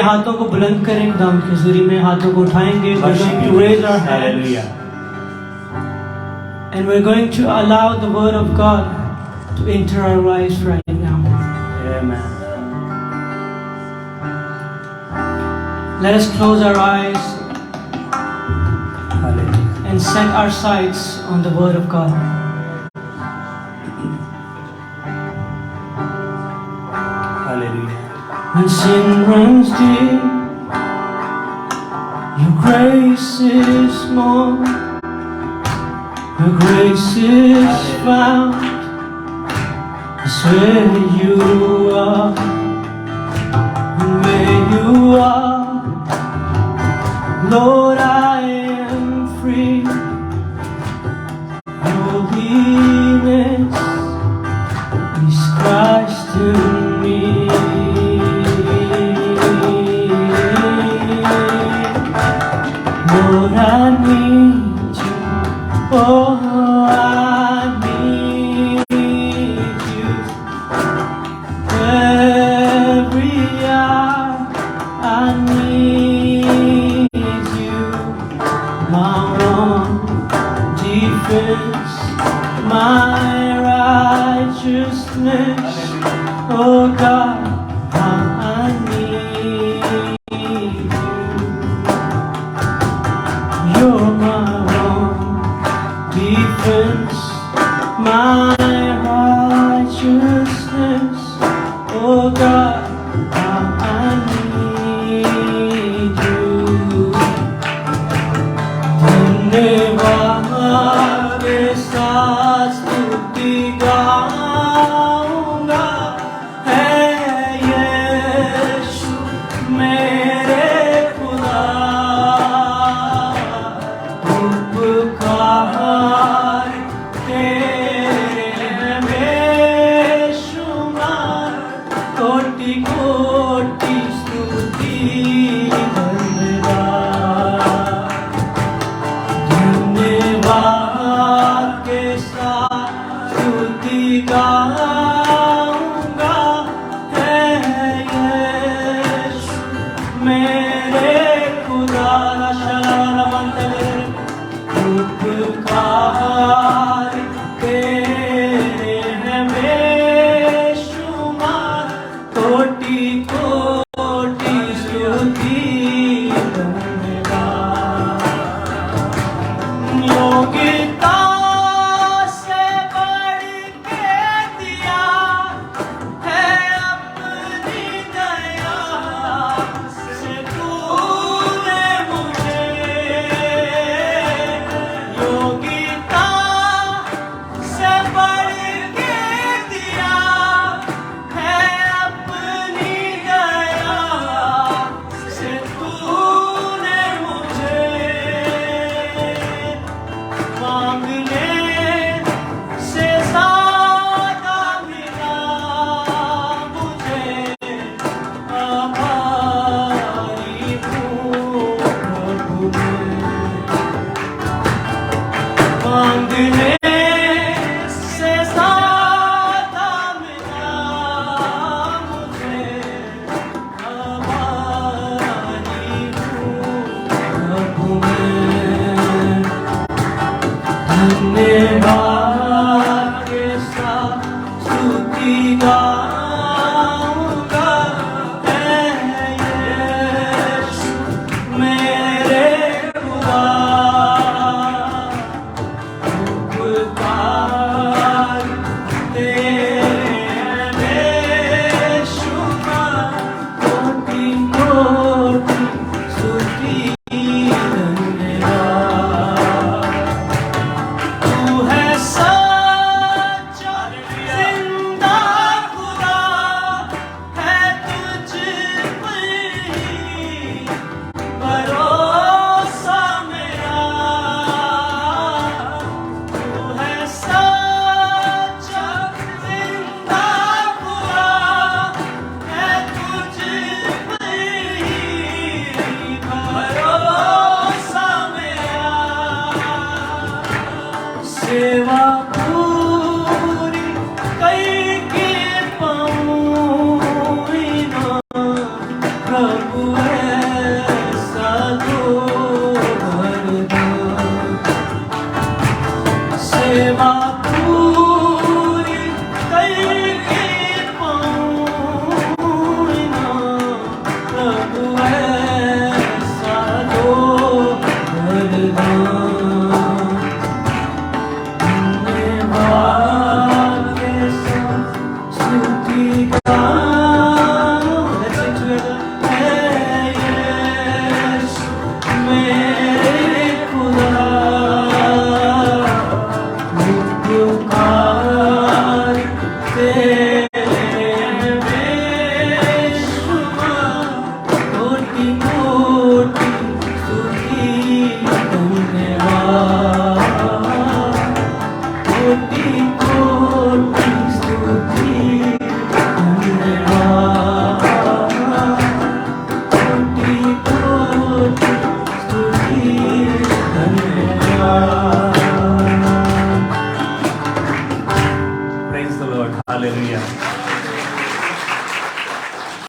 हाथों को बुलंद करें, खुदाम की हुजूरी में हाथों को उठाएंगे. We're going to raise our hands and we're going to allow the word of God to enter our lives right now. Amen. Let us close our eyes Hallelujah. and set our sights on the word of God. Hallelujah. When sin runs deep, your grace is more. Your grace is found. It's where you are, and where you are, Lord, I am free. Holiness is Christ in me. Lord, I need you. Oh, I need you. Every hour I need you. My one defense, my righteousness. Oh God, how I need you. You're my one defense, my righteousness. Oh God, how I need you. धन्यवाद के साथ स्तुति गाऊंगा, है यीशु मेरे खुदा. उपकार तेरे बेशुमार, कोटि कोटि स्तुति धन्यवाद. धन्यवाद के साथ स्तुति गाऊंगा, है यीशु मेरे खुदा. उपकार तेरे हैं बेशुमार, कोटि कोटि स्तुति धन्यवाद. योग्यता से बढ़ के दिया है अपनी दया से तूने मुझे. योग्यता से बढ़ के दिया है अपनी दया से तूने मुझे. मांगने से ज़्यादा मिला मुझे, आभारी हूँ प्रभु मैं. मांगने से ज़्यादा मिला मुझे, आभारी हूँ प्रभु मैं. धन्यवाद के साथ स्तुति गाऊंगा, है यीशु मेरे खुदा. उपकार तेरे बेशुमार, कोटि कोटि स्तुति धन्यवाद. तू है सच्चा जिंदा खुदा, है तुझ पर ही भरोसा मेरा. तू है सच्चा जिंदा खुदा, है तुझ पर ही ऐसा दो वरदान। सेवा पूरी करके पाऊंगा प्रभु ऐसा दो वरदान। धन्यवाद के साथ स्तुति गाऊं। Let's sing together. है यीशु मेरे खुदा, पुकार तेरे बेशुमार कोटि कोटि स्तुति धन्यवाद। कोटि कोटि स्तुति धन्यवाद। कोटि कोटि स्तुति धन्यवाद। Praise the Lord. Hallelujah.